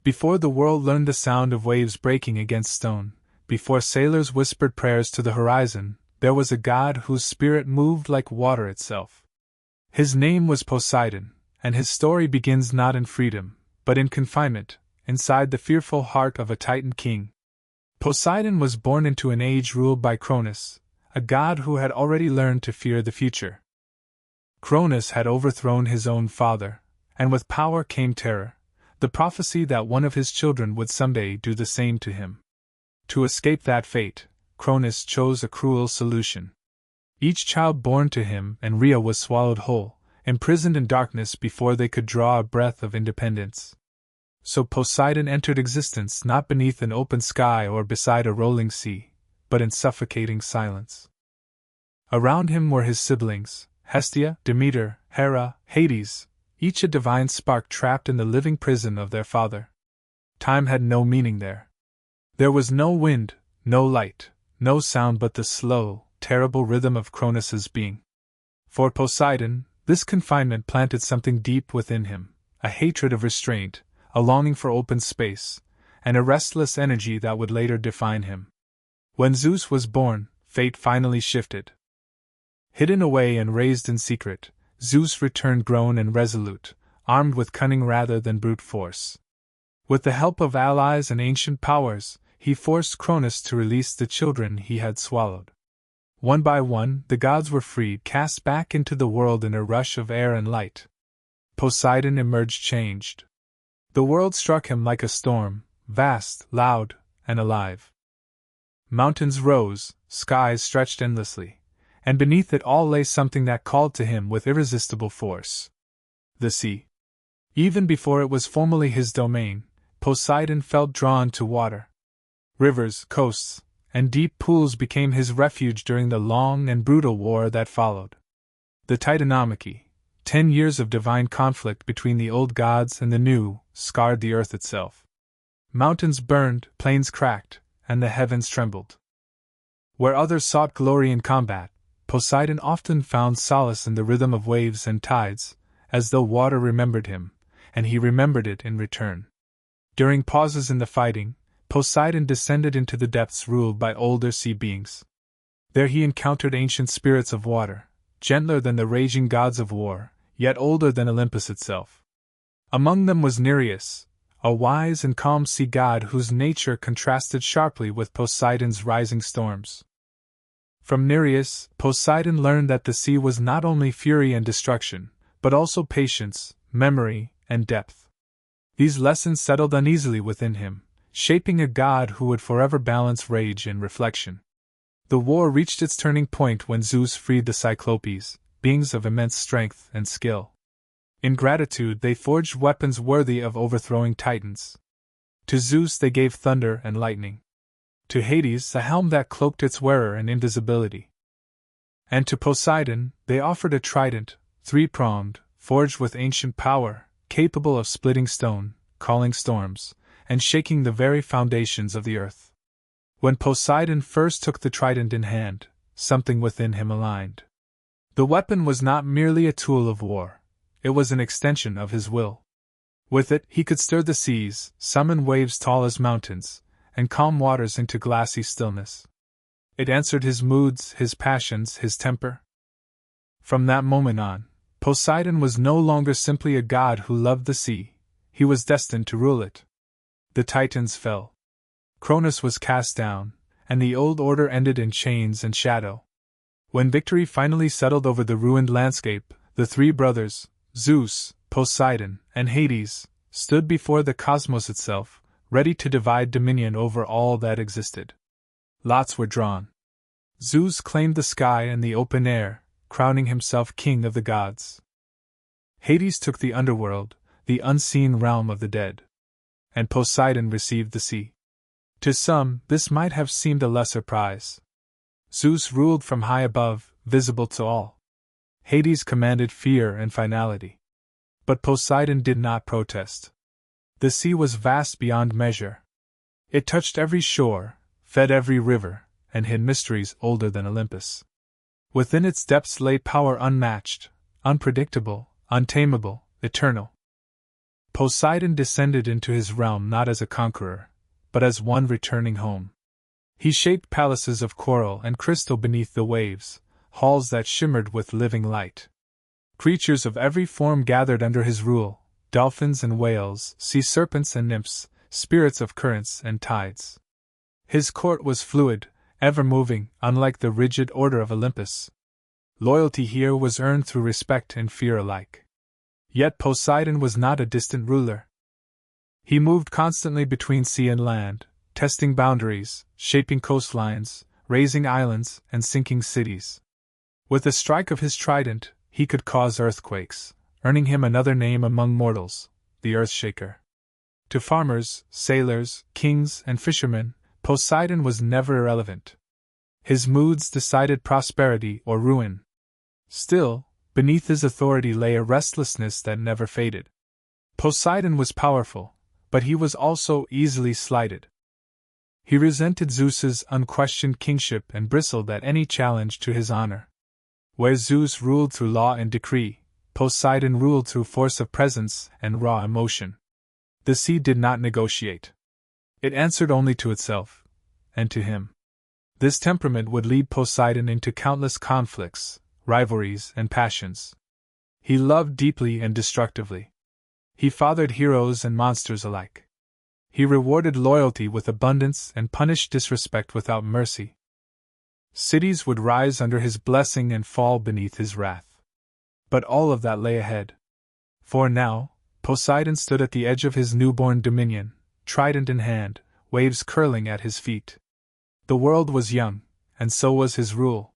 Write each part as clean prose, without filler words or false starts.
Before the world learned the sound of waves breaking against stone, before sailors whispered prayers to the horizon, there was a god whose spirit moved like water itself. His name was Poseidon, and his story begins not in freedom, but in confinement, inside the fearful heart of a Titan king. Poseidon was born into an age ruled by Cronus, a god who had already learned to fear the future. Cronus had overthrown his own father, and with power came terror, the prophecy that one of his children would someday do the same to him. To escape that fate, Cronus chose a cruel solution. Each child born to him and Rhea was swallowed whole, imprisoned in darkness before they could draw a breath of independence. So Poseidon entered existence not beneath an open sky or beside a rolling sea, but in suffocating silence. Around him were his siblings, Hestia, Demeter, Hera, Hades, each a divine spark trapped in the living prison of their father. Time had no meaning there. There was no wind, no light, no sound but the slow, terrible rhythm of Cronus's being. For Poseidon, this confinement planted something deep within him, a hatred of restraint, a longing for open space, and a restless energy that would later define him. When Zeus was born, fate finally shifted. Hidden away and raised in secret, Zeus returned grown and resolute, armed with cunning rather than brute force. With the help of allies and ancient powers, he forced Cronus to release the children he had swallowed. One by one, the gods were freed, cast back into the world in a rush of air and light. Poseidon emerged changed. The world struck him like a storm, vast, loud, and alive. Mountains rose, skies stretched endlessly, and beneath it all lay something that called to him with irresistible force. The sea. Even before it was formally his domain, Poseidon felt drawn to water. Rivers, coasts, and deep pools became his refuge during the long and brutal war that followed. The Titanomachy, 10 years of divine conflict between the old gods and the new, scarred the earth itself. Mountains burned, plains cracked, and the heavens trembled. Where others sought glory in combat, Poseidon often found solace in the rhythm of waves and tides, as though water remembered him, and he remembered it in return. During pauses in the fighting, Poseidon descended into the depths ruled by older sea beings. There he encountered ancient spirits of water, gentler than the raging gods of war, yet older than Olympus itself. Among them was Nereus, a wise and calm sea god whose nature contrasted sharply with Poseidon's rising storms. From Nereus, Poseidon learned that the sea was not only fury and destruction, but also patience, memory, and depth. These lessons settled uneasily within him, shaping a god who would forever balance rage and reflection. The war reached its turning point when Zeus freed the Cyclopes, beings of immense strength and skill. In gratitude, they forged weapons worthy of overthrowing titans. To Zeus they gave thunder and lightning. To Hades, a helm that cloaked its wearer in invisibility. And to Poseidon, they offered a trident, 3-pronged, forged with ancient power, capable of splitting stone, calling storms, and shaking the very foundations of the earth. When Poseidon first took the trident in hand, something within him aligned. The weapon was not merely a tool of war, it was an extension of his will. With it, he could stir the seas, summon waves tall as mountains, and calm waters into glassy stillness. It answered his moods, his passions, his temper. From that moment on, Poseidon was no longer simply a god who loved the sea, he was destined to rule it. The Titans fell. Cronus was cast down, and the old order ended in chains and shadow. When victory finally settled over the ruined landscape, the three brothers, Zeus, Poseidon, and Hades, stood before the cosmos itself, ready to divide dominion over all that existed. Lots were drawn. Zeus claimed the sky and the open air, crowning himself king of the gods. Hades took the underworld, the unseen realm of the dead. And Poseidon received the sea. To some, this might have seemed a lesser prize. Zeus ruled from high above, visible to all. Hades commanded fear and finality. But Poseidon did not protest. The sea was vast beyond measure. It touched every shore, fed every river, and hid mysteries older than Olympus. Within its depths lay power unmatched, unpredictable, untamable, eternal. Poseidon descended into his realm not as a conqueror, but as one returning home. He shaped palaces of coral and crystal beneath the waves, halls that shimmered with living light. Creatures of every form gathered under his rule: dolphins and whales, sea serpents and nymphs, spirits of currents and tides. His court was fluid, ever-moving, unlike the rigid order of Olympus. Loyalty here was earned through respect and fear alike. Yet Poseidon was not a distant ruler. He moved constantly between sea and land, testing boundaries, shaping coastlines, raising islands, and sinking cities. With a strike of his trident, he could cause earthquakes, earning him another name among mortals, the Earthshaker. To farmers, sailors, kings, and fishermen, Poseidon was never irrelevant. His moods decided prosperity or ruin. Still, beneath his authority lay a restlessness that never faded. Poseidon was powerful, but he was also easily slighted. He resented Zeus's unquestioned kingship and bristled at any challenge to his honor. Where Zeus ruled through law and decree, Poseidon ruled through force of presence and raw emotion. The sea did not negotiate. It answered only to itself, and to him. This temperament would lead Poseidon into countless conflicts, rivalries, and passions. He loved deeply and destructively. He fathered heroes and monsters alike. He rewarded loyalty with abundance and punished disrespect without mercy. Cities would rise under his blessing and fall beneath his wrath. But all of that lay ahead. For now, Poseidon stood at the edge of his newborn dominion, trident in hand, waves curling at his feet. The world was young, and so was his rule.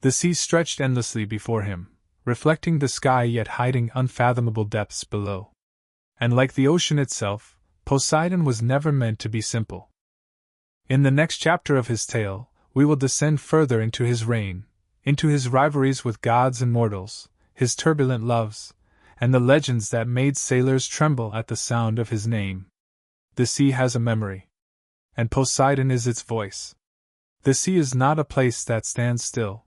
The sea stretched endlessly before him, reflecting the sky yet hiding unfathomable depths below. And like the ocean itself, Poseidon was never meant to be simple. In the next chapter of his tale, we will descend further into his reign, into his rivalries with gods and mortals, his turbulent loves, and the legends that made sailors tremble at the sound of his name. The sea has a memory, and Poseidon is its voice. The sea is not a place that stands still.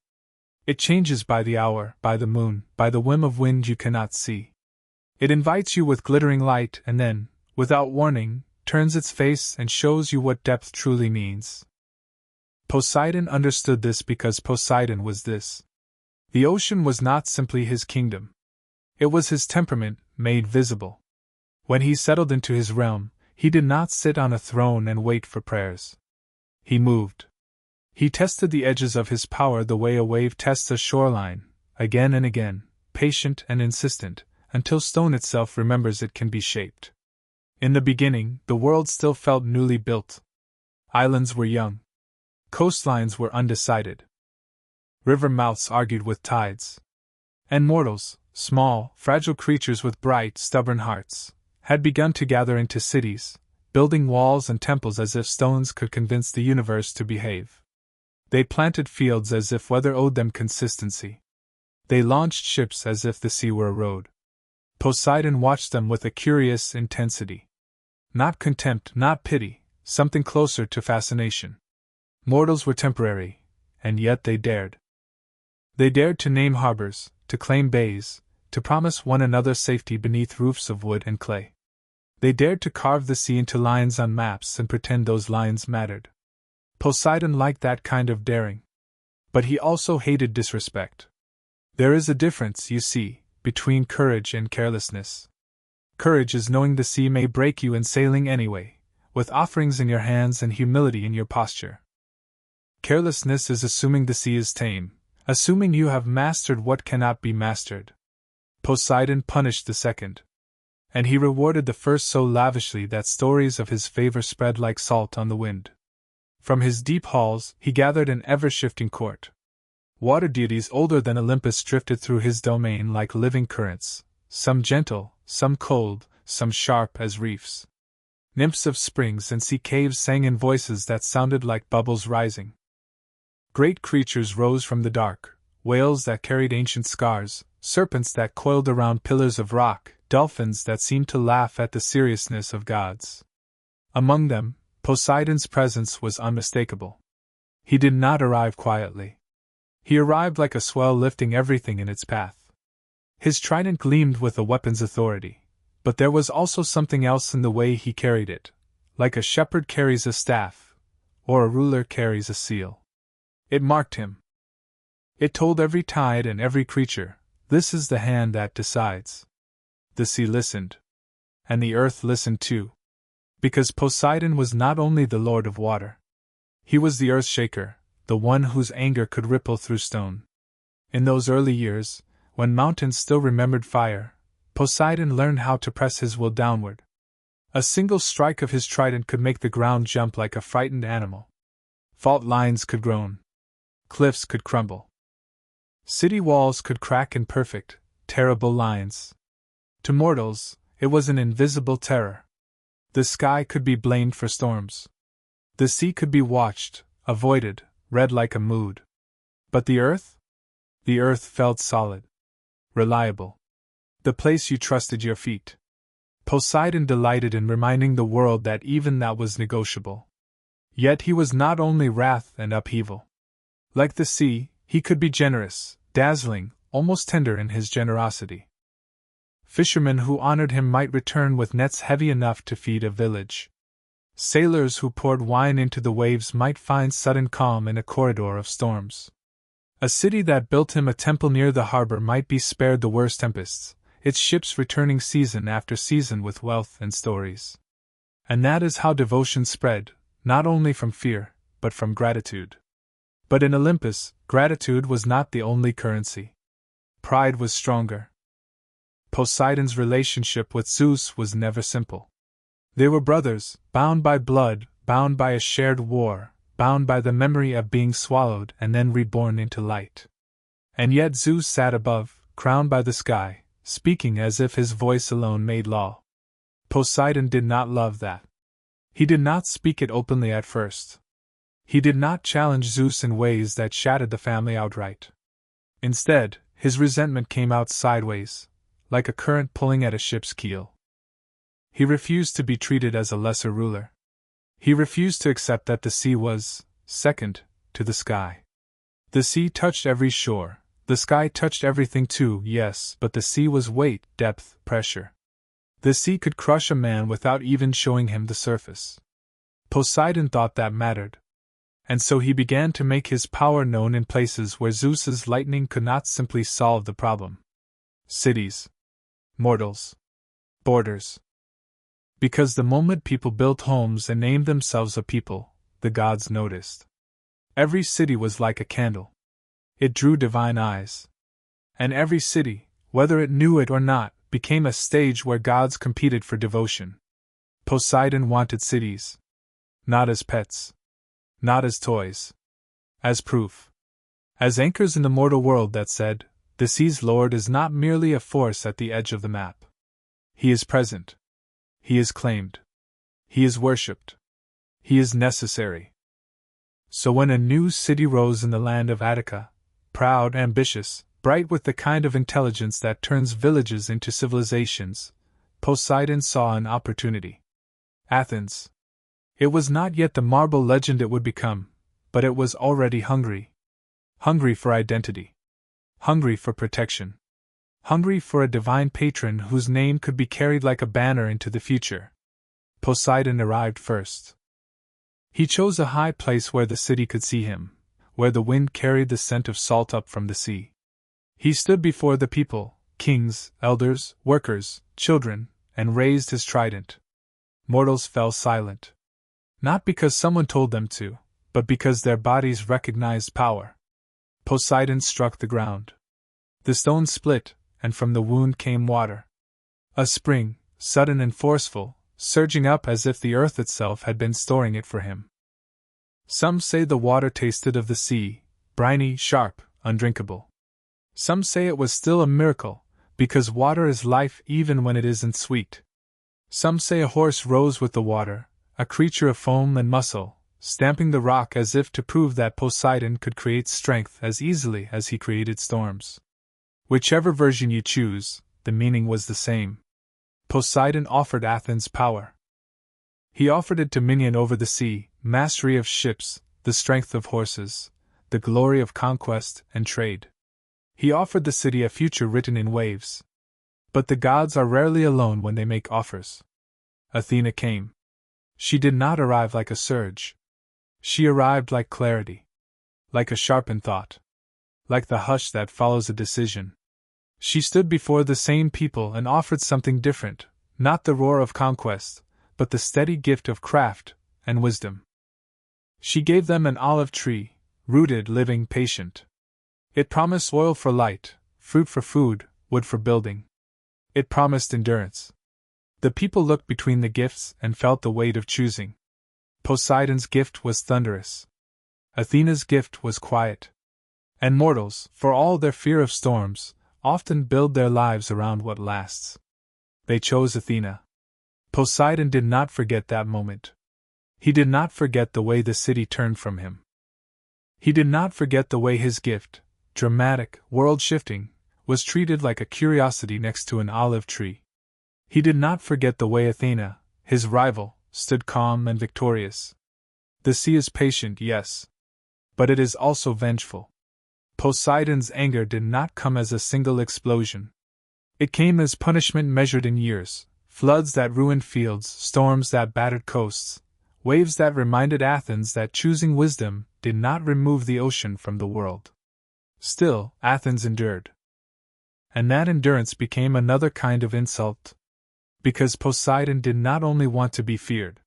It changes by the hour, by the moon, by the whim of wind you cannot see. It invites you with glittering light and then, without warning, turns its face and shows you what depth truly means. Poseidon understood this because Poseidon was this. The ocean was not simply his kingdom. It was his temperament, made visible. When he settled into his realm, he did not sit on a throne and wait for prayers. He moved. He tested the edges of his power the way a wave tests a shoreline, again and again, patient and insistent, until stone itself remembers it can be shaped. In the beginning, the world still felt newly built. Islands were young. Coastlines were undecided. River mouths argued with tides. And mortals, small, fragile creatures with bright, stubborn hearts, had begun to gather into cities, building walls and temples as if stones could convince the universe to behave. They planted fields as if weather owed them consistency. They launched ships as if the sea were a road. Poseidon watched them with a curious intensity. Not contempt, not pity, something closer to fascination. Mortals were temporary, and yet they dared. They dared to name harbors, to claim bays, to promise one another safety beneath roofs of wood and clay. They dared to carve the sea into lines on maps and pretend those lines mattered. Poseidon liked that kind of daring. But he also hated disrespect. There is a difference, you see, between courage and carelessness. Courage is knowing the sea may break you and sailing anyway, with offerings in your hands and humility in your posture. Carelessness is assuming the sea is tame, assuming you have mastered what cannot be mastered. Poseidon punished the second. And he rewarded the first so lavishly that stories of his favor spread like salt on the wind. From his deep halls, he gathered an ever-shifting court. Water deities older than Olympus drifted through his domain like living currents, some gentle, some cold, some sharp as reefs. Nymphs of springs and sea caves sang in voices that sounded like bubbles rising. Great creatures rose from the dark, whales that carried ancient scars, serpents that coiled around pillars of rock, dolphins that seemed to laugh at the seriousness of gods. Among them, Poseidon's presence was unmistakable. He did not arrive quietly. He arrived like a swell lifting everything in its path. His trident gleamed with a weapon's authority, But there was also something else in the way he carried it, like a shepherd carries a staff, or a ruler carries a seal. It marked him. It told every tide and every creature, this is the hand that decides. The sea listened. And the earth listened too. Because Poseidon was not only the lord of water. He was the earth shaker, the one whose anger could ripple through stone. In those early years, when mountains still remembered fire, Poseidon learned how to press his will downward. A single strike of his trident could make the ground jump like a frightened animal. Fault lines could groan. Cliffs could crumble. City walls could crack in perfect, terrible lines. To mortals, it was an invisible terror. The sky could be blamed for storms. The sea could be watched, avoided, read like a mood. But the earth? The earth felt solid. Reliable. The place you trusted your feet. Poseidon delighted in reminding the world that even that was negotiable. Yet he was not only wrath and upheaval. Like the sea, he could be generous, dazzling, almost tender in his generosity. Fishermen who honored him might return with nets heavy enough to feed a village. Sailors who poured wine into the waves might find sudden calm in a corridor of storms. A city that built him a temple near the harbor might be spared the worst tempests, its ships returning season after season with wealth and stories. And that is how devotion spread, not only from fear, but from gratitude. But in Olympus, gratitude was not the only currency. Pride was stronger. Poseidon's relationship with Zeus was never simple. They were brothers, bound by blood, bound by a shared war, bound by the memory of being swallowed and then reborn into light. And yet Zeus sat above, crowned by the sky, speaking as if his voice alone made law. Poseidon did not love that. He did not speak it openly at first. He did not challenge Zeus in ways that shattered the family outright. Instead, his resentment came out sideways, like a current pulling at a ship's keel. He refused to be treated as a lesser ruler. He refused to accept that the sea was second to the sky. The sea touched every shore, the sky touched everything too, yes, but the sea was weight, depth, pressure. The sea could crush a man without even showing him the surface. Poseidon thought that mattered. And so he began to make his power known in places where Zeus's lightning could not simply solve the problem. Cities. Mortals. Borders. Because the moment people built homes and named themselves a people, the gods noticed. Every city was like a candle. It drew divine eyes. And every city, whether it knew it or not, became a stage where gods competed for devotion. Poseidon wanted cities. Not as pets. Not as toys. As proof. As anchors in the mortal world that said, the sea's lord is not merely a force at the edge of the map. He is present. He is claimed. He is worshipped. He is necessary. So when a new city rose in the land of Attica, proud, ambitious, bright with the kind of intelligence that turns villages into civilizations, Poseidon saw an opportunity. Athens. It was not yet the marble legend it would become, but it was already hungry. Hungry for identity. Hungry for protection. Hungry for a divine patron whose name could be carried like a banner into the future. Poseidon arrived first. He chose a high place where the city could see him, where the wind carried the scent of salt up from the sea. He stood before the people, kings, elders, workers, children, and raised his trident. Mortals fell silent. Not because someone told them to, but because their bodies recognized power. Poseidon struck the ground. The stone split, and from the wound came water. A spring, sudden and forceful, surging up as if the earth itself had been storing it for him. Some say the water tasted of the sea, briny, sharp, undrinkable. Some say it was still a miracle, because water is life even when it isn't sweet. Some say a horse rose with the water, a creature of foam and muscle, stamping the rock as if to prove that Poseidon could create strength as easily as he created storms. Whichever version you choose, the meaning was the same. Poseidon offered Athens power. He offered it dominion over the sea, mastery of ships, the strength of horses, the glory of conquest and trade. He offered the city a future written in waves. But the gods are rarely alone when they make offers. Athena came. She did not arrive like a surge. She arrived like clarity. Like a sharpened thought. Like the hush that follows a decision. She stood before the same people and offered something different, not the roar of conquest, but the steady gift of craft and wisdom. She gave them an olive tree, rooted, living, patient. It promised oil for light, fruit for food, wood for building. It promised endurance. The people looked between the gifts and felt the weight of choosing. Poseidon's gift was thunderous. Athena's gift was quiet. And mortals, for all their fear of storms, often build their lives around what lasts. They chose Athena. Poseidon did not forget that moment. He did not forget the way the city turned from him. He did not forget the way his gift, dramatic, world-shifting, was treated like a curiosity next to an olive tree. He did not forget the way Athena, his rival, stood calm and victorious. The sea is patient, yes. But it is also vengeful. Poseidon's anger did not come as a single explosion. It came as punishment measured in years, floods that ruined fields, storms that battered coasts, waves that reminded Athens that choosing wisdom did not remove the ocean from the world. Still, Athens endured. And that endurance became another kind of insult. Because Poseidon did not only want to be feared.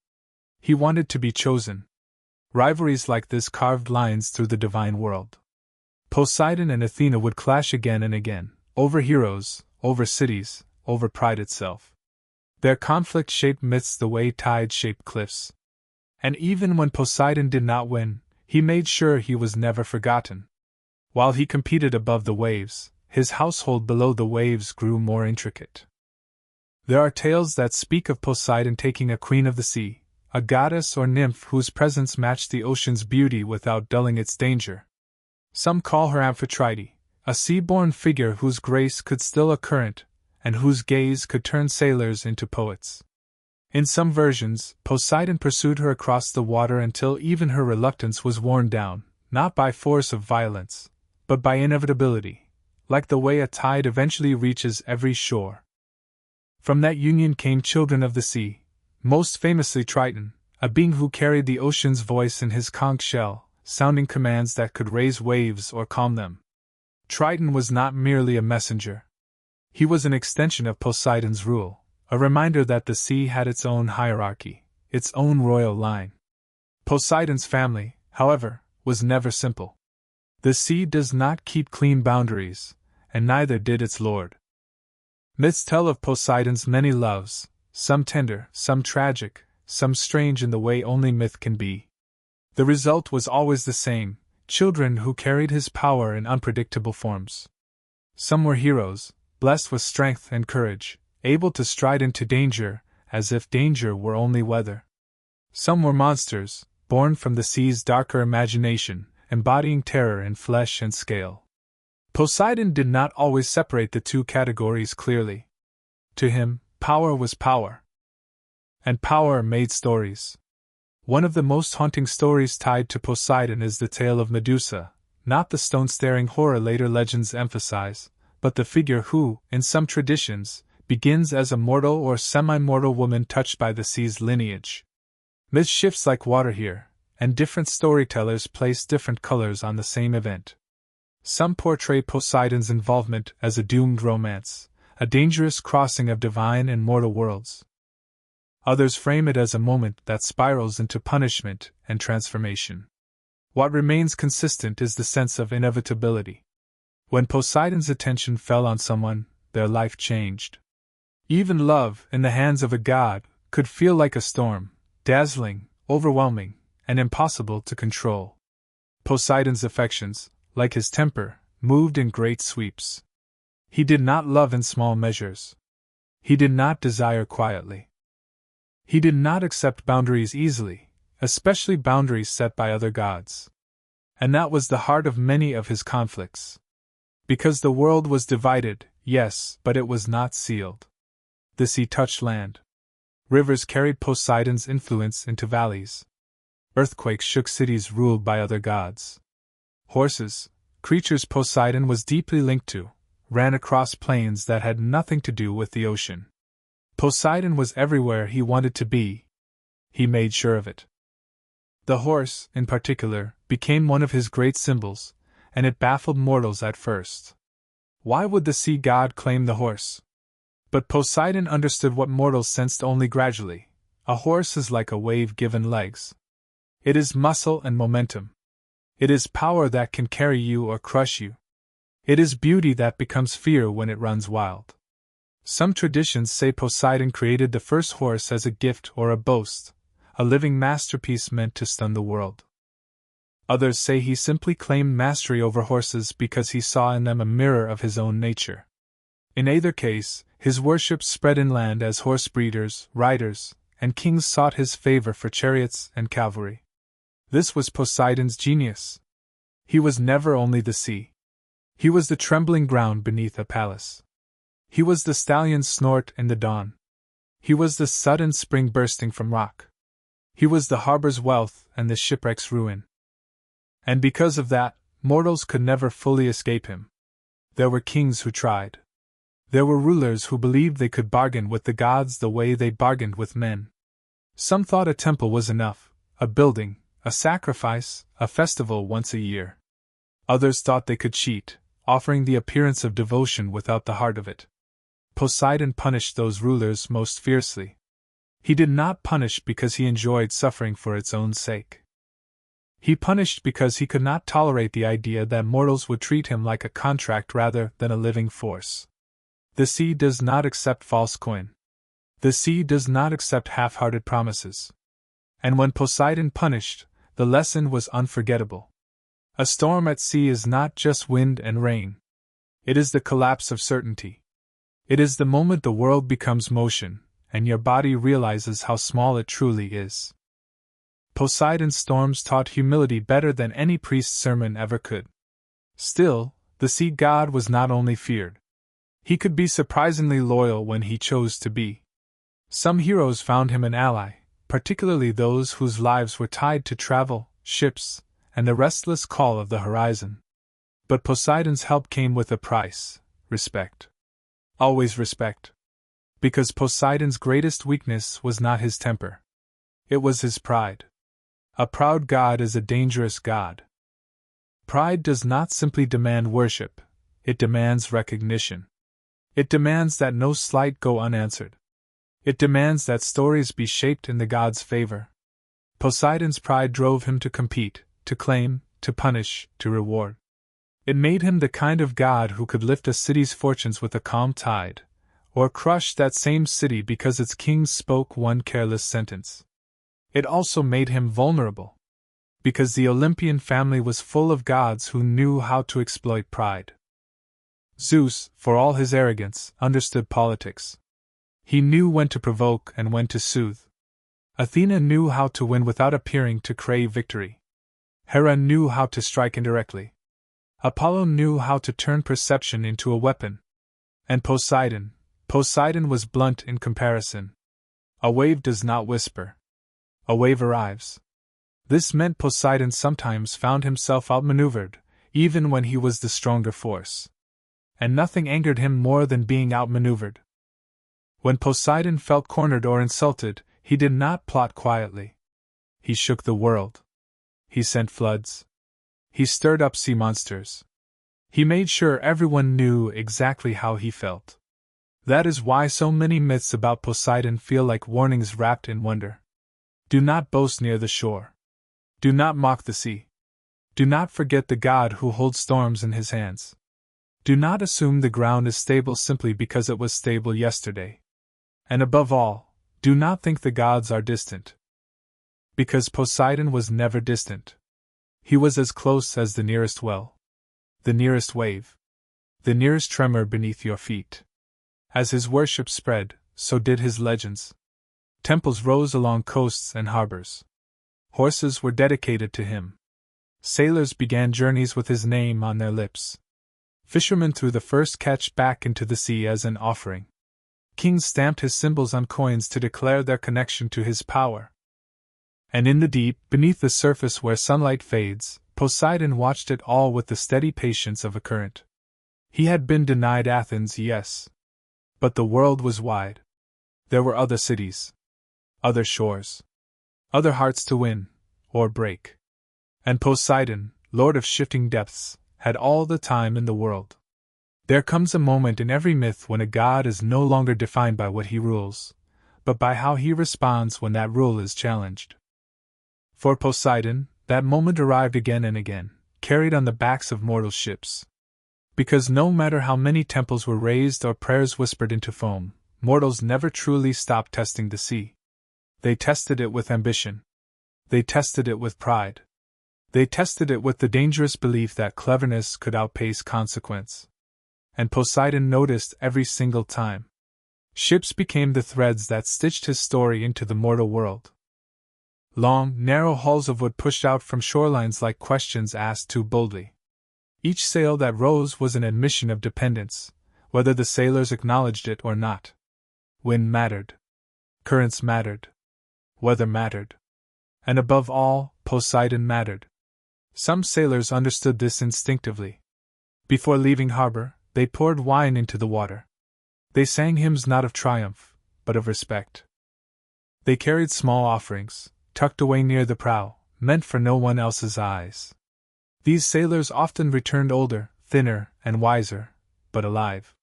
He wanted to be chosen. Rivalries like this carved lines through the divine world. Poseidon and Athena would clash again and again, over heroes, over cities, over pride itself. Their conflict shaped myths the way tides shape cliffs. And even when Poseidon did not win, he made sure he was never forgotten. While he competed above the waves, his household below the waves grew more intricate. There are tales that speak of Poseidon taking a queen of the sea, a goddess or nymph whose presence matched the ocean's beauty without dulling its danger. Some call her Amphitrite, a sea-born figure whose grace could still a current, and whose gaze could turn sailors into poets. In some versions, Poseidon pursued her across the water until even her reluctance was worn down, not by force of violence, but by inevitability, like the way a tide eventually reaches every shore. From that union came children of the sea, most famously Triton, a being who carried the ocean's voice in his conch shell, sounding commands that could raise waves or calm them. Triton was not merely a messenger. He was an extension of Poseidon's rule, a reminder that the sea had its own hierarchy, its own royal line. Poseidon's family, however, was never simple. The sea does not keep clean boundaries, and neither did its lord. Myths tell of Poseidon's many loves, some tender, some tragic, some strange in the way only myth can be. The result was always the same: children who carried his power in unpredictable forms. Some were heroes, blessed with strength and courage, able to stride into danger, as if danger were only weather. Some were monsters, born from the sea's darker imagination, embodying terror in flesh and scale. Poseidon did not always separate the two categories clearly. To him, power was power. And power made stories. One of the most haunting stories tied to Poseidon is the tale of Medusa, not the stone-staring horror later legends emphasize, but the figure who, in some traditions, begins as a mortal or semi-mortal woman touched by the sea's lineage. Myth shifts like water here, and different storytellers place different colors on the same event. Some portray Poseidon's involvement as a doomed romance, a dangerous crossing of divine and mortal worlds. Others frame it as a moment that spirals into punishment and transformation. What remains consistent is the sense of inevitability. When Poseidon's attention fell on someone, their life changed. Even love, in the hands of a god, could feel like a storm, dazzling, overwhelming, and impossible to control. Poseidon's affections, like his temper, moved in great sweeps. He did not love in small measures. He did not desire quietly. He did not accept boundaries easily, especially boundaries set by other gods. And that was the heart of many of his conflicts. Because the world was divided, yes, but it was not sealed. The sea touched land. Rivers carried Poseidon's influence into valleys. Earthquakes shook cities ruled by other gods. Horses, creatures Poseidon was deeply linked to, ran across plains that had nothing to do with the ocean. Poseidon was everywhere he wanted to be. He made sure of it. The horse, in particular, became one of his great symbols, and it baffled mortals at first. Why would the sea god claim the horse? But Poseidon understood what mortals sensed only gradually. A horse is like a wave given legs. It is muscle and momentum. It is power that can carry you or crush you. It is beauty that becomes fear when it runs wild. Some traditions say Poseidon created the first horse as a gift or a boast, a living masterpiece meant to stun the world. Others say he simply claimed mastery over horses because he saw in them a mirror of his own nature. In either case, his worship spread inland as horse breeders, riders, and kings sought his favor for chariots and cavalry. This was Poseidon's genius. He was never only the sea. He was the trembling ground beneath a palace. He was the stallion's snort in the dawn. He was the sudden spring bursting from rock. He was the harbor's wealth and the shipwreck's ruin. And because of that, mortals could never fully escape him. There were kings who tried. There were rulers who believed they could bargain with the gods the way they bargained with men. Some thought a temple was enough, a building, a sacrifice, a festival once a year. Others thought they could cheat, offering the appearance of devotion without the heart of it. Poseidon punished those rulers most fiercely. He did not punish because he enjoyed suffering for its own sake. He punished because he could not tolerate the idea that mortals would treat him like a contract rather than a living force. The sea does not accept false coin. The sea does not accept half-hearted promises. And when Poseidon punished, the lesson was unforgettable. A storm at sea is not just wind and rain. It is the collapse of certainty. It is the moment the world becomes motion, and your body realizes how small it truly is. Poseidon's storms taught humility better than any priest's sermon ever could. Still, the sea god was not only feared. He could be surprisingly loyal when he chose to be. Some heroes found him an ally, particularly those whose lives were tied to travel, ships, and the restless call of the horizon. But Poseidon's help came with a price: respect. Always respect. Because Poseidon's greatest weakness was not his temper. It was his pride. A proud god is a dangerous god. Pride does not simply demand worship, it demands recognition. It demands that no slight go unanswered. It demands that stories be shaped in the god's favor. Poseidon's pride drove him to compete, to claim, to punish, to reward. It made him the kind of god who could lift a city's fortunes with a calm tide, or crush that same city because its king spoke one careless sentence. It also made him vulnerable, because the Olympian family was full of gods who knew how to exploit pride. Zeus, for all his arrogance, understood politics. He knew when to provoke and when to soothe. Athena knew how to win without appearing to crave victory. Hera knew how to strike indirectly. Apollo knew how to turn perception into a weapon. And Poseidon was blunt in comparison. A wave does not whisper. A wave arrives. This meant Poseidon sometimes found himself outmaneuvered, even when he was the stronger force. And nothing angered him more than being outmaneuvered. When Poseidon felt cornered or insulted, he did not plot quietly. He shook the world. He sent floods. He stirred up sea monsters. He made sure everyone knew exactly how he felt. That is why so many myths about Poseidon feel like warnings wrapped in wonder. Do not boast near the shore. Do not mock the sea. Do not forget the god who holds storms in his hands. Do not assume the ground is stable simply because it was stable yesterday. And above all, do not think the gods are distant. Because Poseidon was never distant. He was as close as the nearest well, the nearest wave, the nearest tremor beneath your feet. As his worship spread, so did his legends. Temples rose along coasts and harbors. Horses were dedicated to him. Sailors began journeys with his name on their lips. Fishermen threw the first catch back into the sea as an offering. Kings stamped his symbols on coins to declare their connection to his power. And in the deep, beneath the surface where sunlight fades, Poseidon watched it all with the steady patience of a current. He had been denied Athens, yes. But the world was wide. There were other cities, other shores, other hearts to win, or break. And Poseidon, lord of shifting depths, had all the time in the world. There comes a moment in every myth when a god is no longer defined by what he rules, but by how he responds when that rule is challenged. For Poseidon, that moment arrived again and again, carried on the backs of mortal ships. Because no matter how many temples were raised or prayers whispered into foam, mortals never truly stopped testing the sea. They tested it with ambition. They tested it with pride. They tested it with the dangerous belief that cleverness could outpace consequence. And Poseidon noticed every single time. Ships became the threads that stitched his story into the mortal world. Long, narrow hulls of wood pushed out from shorelines like questions asked too boldly. Each sail that rose was an admission of dependence, whether the sailors acknowledged it or not. Wind mattered. Currents mattered. Weather mattered. And above all, Poseidon mattered. Some sailors understood this instinctively. Before leaving harbor, they poured wine into the water. They sang hymns not of triumph, but of respect. They carried small offerings, tucked away near the prow, meant for no one else's eyes. These sailors often returned older, thinner, and wiser, but alive.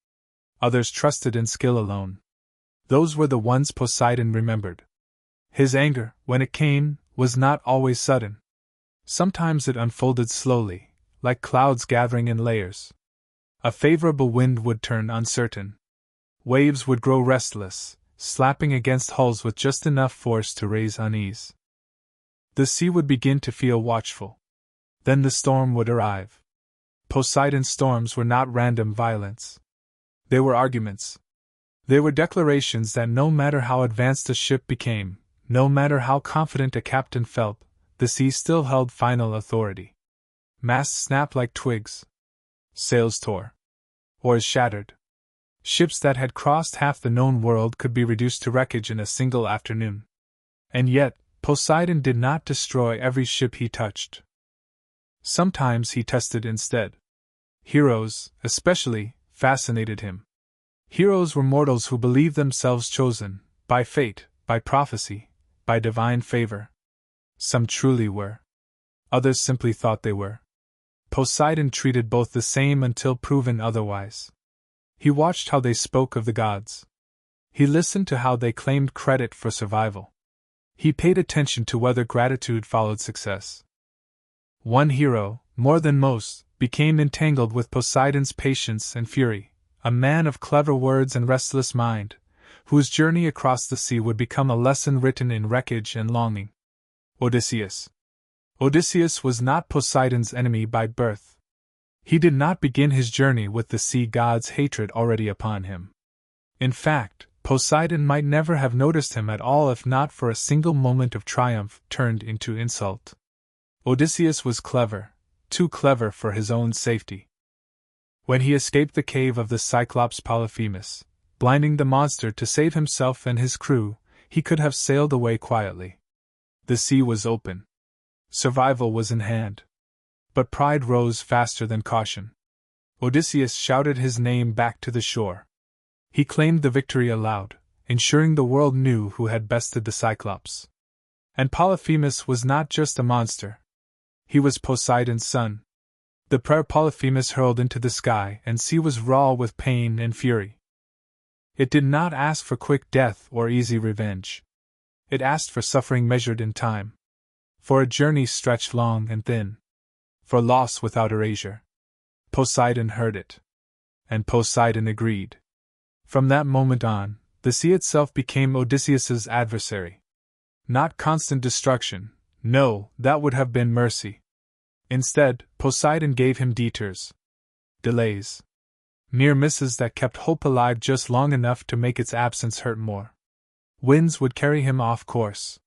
Others trusted in skill alone. Those were the ones Poseidon remembered. His anger, when it came, was not always sudden. Sometimes it unfolded slowly, like clouds gathering in layers. A favorable wind would turn uncertain. Waves would grow restless, slapping against hulls with just enough force to raise unease. The sea would begin to feel watchful. Then the storm would arrive. Poseidon's storms were not random violence. They were arguments. They were declarations that no matter how advanced a ship became, no matter how confident a captain felt, the sea still held final authority. Masts snapped like twigs. Sails tore. Oars shattered. Ships that had crossed half the known world could be reduced to wreckage in a single afternoon. And yet, Poseidon did not destroy every ship he touched. Sometimes he tested instead. Heroes, especially, fascinated him. Heroes were mortals who believed themselves chosen, by fate, by prophecy, by divine favor. Some truly were. Others simply thought they were. Poseidon treated both the same until proven otherwise. He watched how they spoke of the gods. He listened to how they claimed credit for survival. He paid attention to whether gratitude followed success. One hero, more than most, became entangled with Poseidon's patience and fury, a man of clever words and restless mind, whose journey across the sea would become a lesson written in wreckage and longing. Odysseus. Odysseus was not Poseidon's enemy by birth. He did not begin his journey with the sea god's hatred already upon him. In fact, Poseidon might never have noticed him at all if not for a single moment of triumph turned into insult. Odysseus was clever, too clever for his own safety. When he escaped the cave of the Cyclops Polyphemus, blinding the monster to save himself and his crew, he could have sailed away quietly. The sea was open. Survival was in hand. But pride rose faster than caution. Odysseus shouted his name back to the shore. He claimed the victory aloud, ensuring the world knew who had bested the Cyclops. And Polyphemus was not just a monster. He was Poseidon's son. The prayer Polyphemus hurled into the sky and sea was raw with pain and fury. It did not ask for quick death or easy revenge. It asked for suffering measured in time. For a journey stretched long and thin. For loss without erasure. Poseidon heard it. And Poseidon agreed. From that moment on, the sea itself became Odysseus's adversary. Not constant destruction, no, that would have been mercy. Instead, Poseidon gave him detours. Delays. Near misses that kept hope alive just long enough to make its absence hurt more. Winds would carry him off course.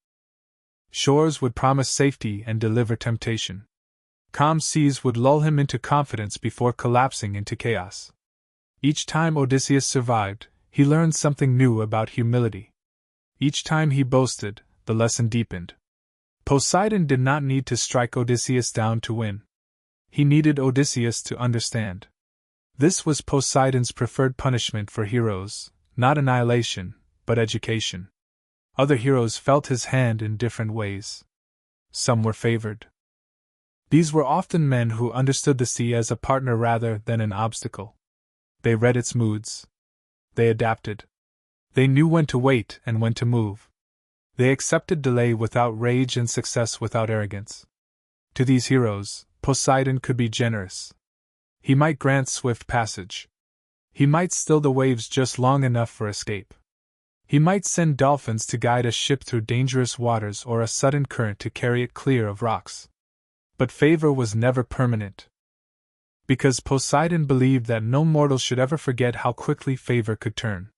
Shores would promise safety and deliver temptation. Calm seas would lull him into confidence before collapsing into chaos. Each time Odysseus survived, he learned something new about humility. Each time he boasted, the lesson deepened. Poseidon did not need to strike Odysseus down to win. He needed Odysseus to understand. This was Poseidon's preferred punishment for heroes, not annihilation, but education. Other heroes felt his hand in different ways. Some were favored. These were often men who understood the sea as a partner rather than an obstacle. They read its moods. They adapted. They knew when to wait and when to move. They accepted delay without rage and success without arrogance. To these heroes, Poseidon could be generous. He might grant swift passage. He might still the waves just long enough for escape. He might send dolphins to guide a ship through dangerous waters or a sudden current to carry it clear of rocks. But favor was never permanent. Because Poseidon believed that no mortal should ever forget how quickly favor could turn.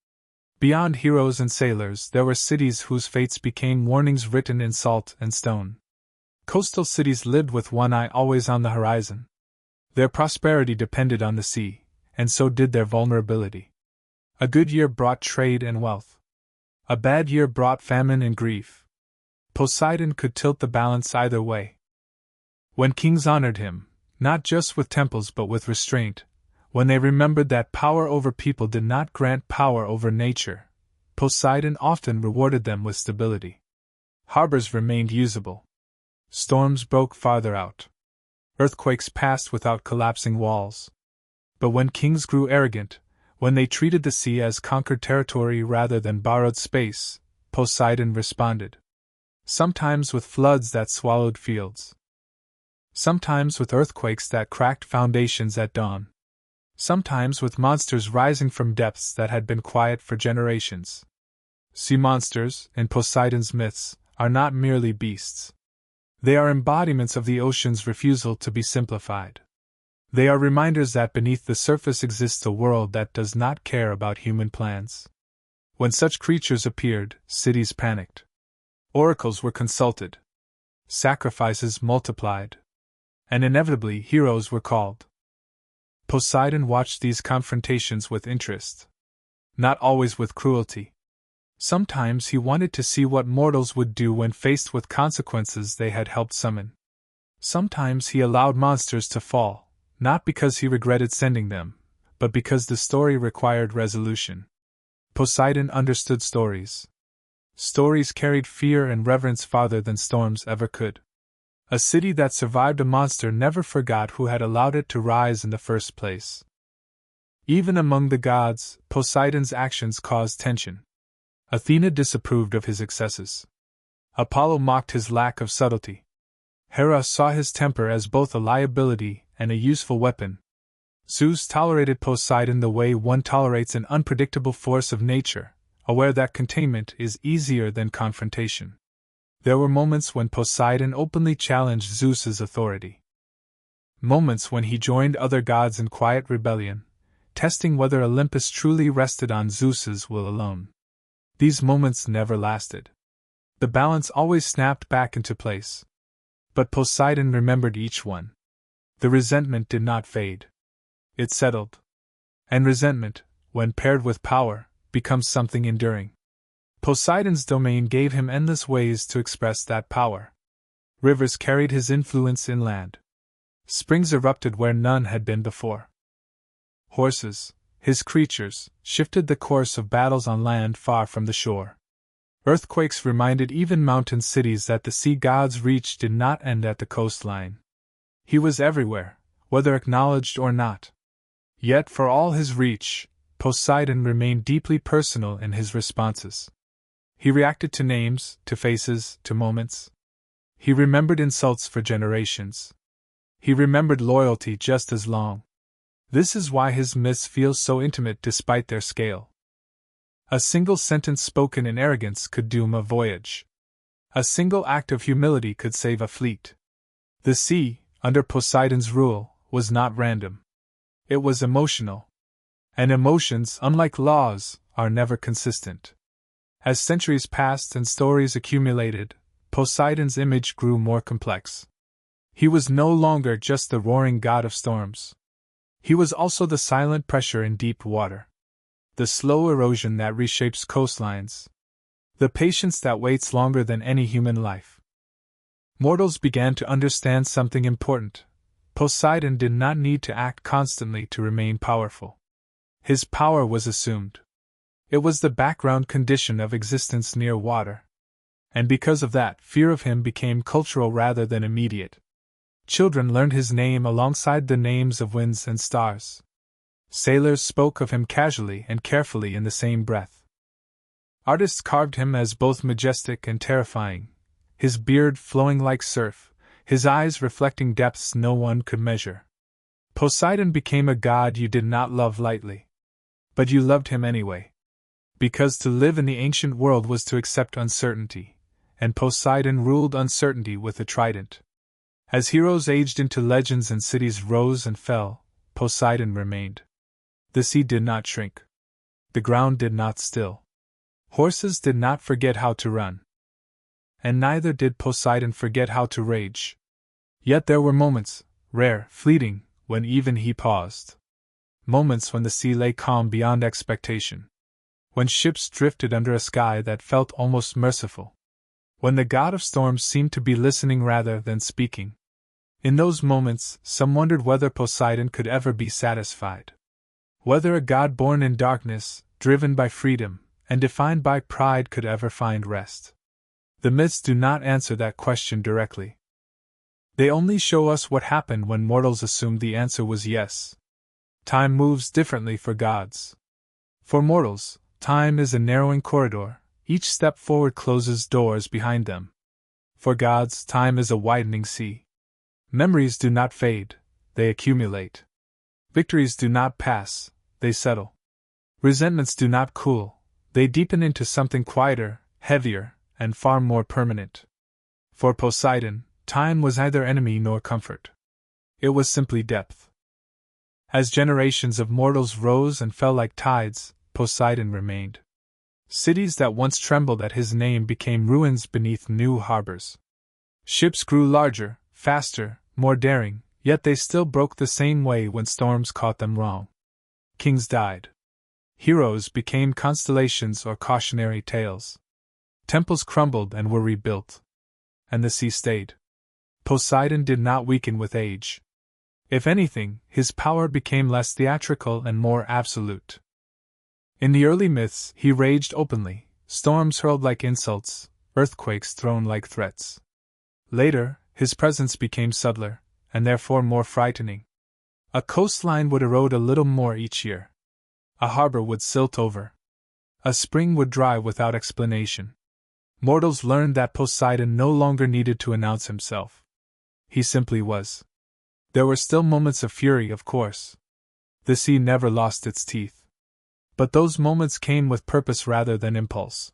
Beyond heroes and sailors, there were cities whose fates became warnings written in salt and stone. Coastal cities lived with one eye always on the horizon. Their prosperity depended on the sea, and so did their vulnerability. A good year brought trade and wealth. A bad year brought famine and grief. Poseidon could tilt the balance either way. When kings honored him, not just with temples but with restraint, when they remembered that power over people did not grant power over nature, Poseidon often rewarded them with stability. Harbors remained usable. Storms broke farther out. Earthquakes passed without collapsing walls. But when kings grew arrogant, when they treated the sea as conquered territory rather than borrowed space, Poseidon responded. Sometimes with floods that swallowed fields. Sometimes with earthquakes that cracked foundations at dawn. Sometimes with monsters rising from depths that had been quiet for generations. Sea monsters, in Poseidon's myths, are not merely beasts. They are embodiments of the ocean's refusal to be simplified. They are reminders that beneath the surface exists a world that does not care about human plans. When such creatures appeared, cities panicked. Oracles were consulted. Sacrifices multiplied. And inevitably heroes were called. Poseidon watched these confrontations with interest. Not always with cruelty. Sometimes he wanted to see what mortals would do when faced with consequences they had helped summon. Sometimes he allowed monsters to fall, not because he regretted sending them, but because the story required resolution. Poseidon understood stories. Stories carried fear and reverence farther than storms ever could. A city that survived a monster never forgot who had allowed it to rise in the first place. Even among the gods, Poseidon's actions caused tension. Athena disapproved of his excesses. Apollo mocked his lack of subtlety. Hera saw his temper as both a liability and a useful weapon. Zeus tolerated Poseidon the way one tolerates an unpredictable force of nature, aware that containment is easier than confrontation. There were moments when Poseidon openly challenged Zeus's authority. Moments when he joined other gods in quiet rebellion, testing whether Olympus truly rested on Zeus's will alone. These moments never lasted. The balance always snapped back into place. But Poseidon remembered each one. The resentment did not fade. It settled. And resentment, when paired with power, becomes something enduring. Poseidon's domain gave him endless ways to express that power. Rivers carried his influence inland. Springs erupted where none had been before. Horses, his creatures, shifted the course of battles on land far from the shore. Earthquakes reminded even mountain cities that the sea god's reach did not end at the coastline. He was everywhere, whether acknowledged or not. Yet for all his reach, Poseidon remained deeply personal in his responses. He reacted to names, to faces, to moments. He remembered insults for generations. He remembered loyalty just as long. This is why his myths feel so intimate despite their scale. A single sentence spoken in arrogance could doom a voyage. A single act of humility could save a fleet. The sea, under Poseidon's rule, was not random. It was emotional. And emotions, unlike laws, are never consistent. As centuries passed and stories accumulated, Poseidon's image grew more complex. He was no longer just the roaring god of storms. He was also the silent pressure in deep water. The slow erosion that reshapes coastlines. The patience that waits longer than any human life. Mortals began to understand something important. Poseidon did not need to act constantly to remain powerful. His power was assumed. It was the background condition of existence near water. And because of that, fear of him became cultural rather than immediate. Children learned his name alongside the names of winds and stars. Sailors spoke of him casually and carefully in the same breath. Artists carved him as both majestic and terrifying, his beard flowing like surf, his eyes reflecting depths no one could measure. Poseidon became a god you did not love lightly. But you loved him anyway. Because to live in the ancient world was to accept uncertainty, and Poseidon ruled uncertainty with a trident. As heroes aged into legends and cities rose and fell, Poseidon remained. The sea did not shrink. The ground did not still. Horses did not forget how to run. And neither did Poseidon forget how to rage. Yet there were moments, rare, fleeting, when even he paused. Moments when the sea lay calm beyond expectation. When ships drifted under a sky that felt almost merciful. When the god of storms seemed to be listening rather than speaking. In those moments, some wondered whether Poseidon could ever be satisfied. Whether a god born in darkness, driven by freedom, and defined by pride could ever find rest. The myths do not answer that question directly. They only show us what happened when mortals assumed the answer was yes. Time moves differently for gods. For mortals, time is a narrowing corridor, each step forward closes doors behind them. For gods, time is a widening sea. Memories do not fade, they accumulate. Victories do not pass, they settle. Resentments do not cool, they deepen into something quieter, heavier, and far more permanent. For Poseidon, time was neither enemy nor comfort. It was simply depth. As generations of mortals rose and fell like tides, Poseidon remained. Cities that once trembled at his name became ruins beneath new harbors. Ships grew larger, faster, more daring, yet they still broke the same way when storms caught them wrong. Kings died. Heroes became constellations or cautionary tales. Temples crumbled and were rebuilt. And the sea stayed. Poseidon did not weaken with age. If anything, his power became less theatrical and more absolute. In the early myths, he raged openly, storms hurled like insults, earthquakes thrown like threats. Later, his presence became subtler, and therefore more frightening. A coastline would erode a little more each year. A harbor would silt over. A spring would dry without explanation. Mortals learned that Poseidon no longer needed to announce himself. He simply was. There were still moments of fury, of course. The sea never lost its teeth. But those moments came with purpose rather than impulse.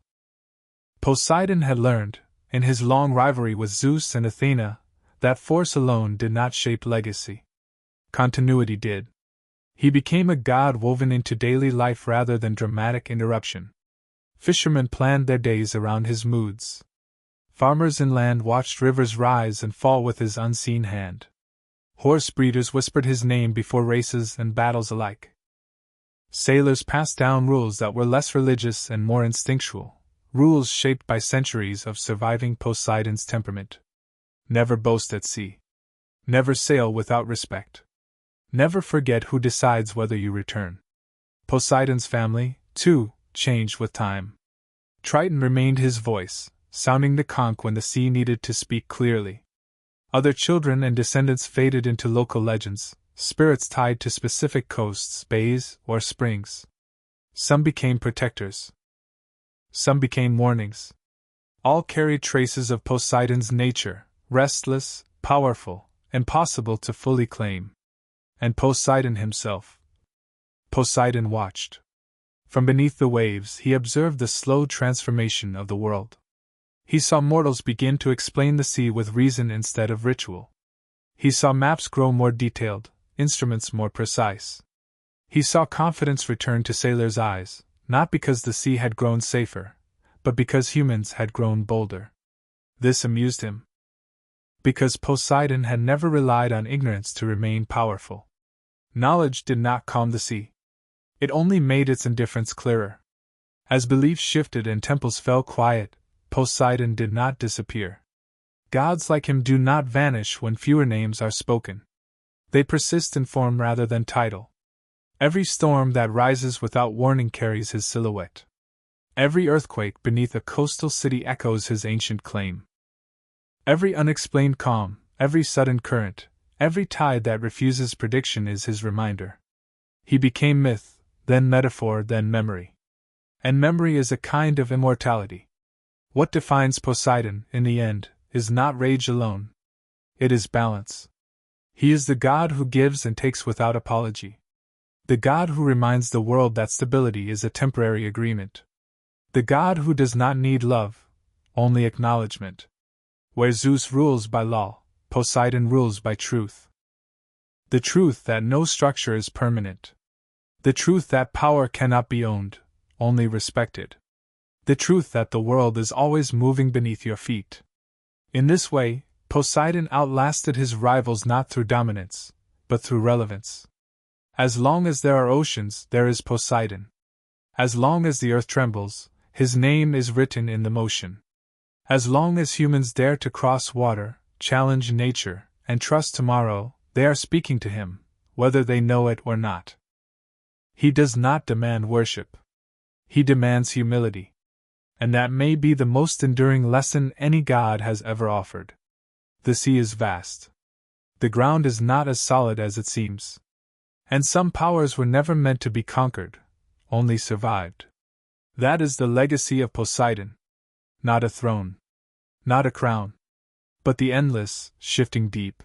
Poseidon had learned, in his long rivalry with Zeus and Athena, that force alone did not shape legacy. Continuity did. He became a god woven into daily life rather than dramatic interruption. Fishermen planned their days around his moods. Farmers inland watched rivers rise and fall with his unseen hand. Horse breeders whispered his name before races and battles alike. Sailors passed down rules that were less religious and more instinctual, rules shaped by centuries of surviving Poseidon's temperament. Never boast at sea. Never sail without respect. Never forget who decides whether you return. Poseidon's family, too, changed with time. Triton remained his voice, sounding the conch when the sea needed to speak clearly. Other children and descendants faded into local legends, spirits tied to specific coasts, bays, or springs. Some became protectors. Some became warnings. All carried traces of Poseidon's nature, restless, powerful, impossible to fully claim. And Poseidon himself. Poseidon watched. From beneath the waves, he observed the slow transformation of the world. He saw mortals begin to explain the sea with reason instead of ritual. He saw maps grow more detailed, instruments more precise. He saw confidence return to sailors' eyes, not because the sea had grown safer, but because humans had grown bolder. This amused him. Because Poseidon had never relied on ignorance to remain powerful. Knowledge did not calm the sea. It only made its indifference clearer. As beliefs shifted and temples fell quiet, Poseidon did not disappear. Gods like him do not vanish when fewer names are spoken. They persist in form rather than title. Every storm that rises without warning carries his silhouette. Every earthquake beneath a coastal city echoes his ancient claim. Every unexplained calm, every sudden current, every tide that refuses prediction is his reminder. He became myth, then metaphor, then memory. And memory is a kind of immortality. What defines Poseidon, in the end, is not rage alone. It is balance. He is the god who gives and takes without apology. The god who reminds the world that stability is a temporary agreement. The god who does not need love, only acknowledgement. Where Zeus rules by law, Poseidon rules by truth. The truth that no structure is permanent. The truth that power cannot be owned, only respected. The truth that the world is always moving beneath your feet. In this way, Poseidon outlasted his rivals not through dominance, but through relevance. As long as there are oceans, there is Poseidon. As long as the earth trembles, his name is written in the motion. As long as humans dare to cross water, challenge nature, and trust tomorrow, they are speaking to him, whether they know it or not. He does not demand worship. He demands humility. And that may be the most enduring lesson any god has ever offered. The sea is vast. The ground is not as solid as it seems. And some powers were never meant to be conquered, only survived. That is the legacy of Poseidon. Not a throne. Not a crown. But the endless, shifting deep.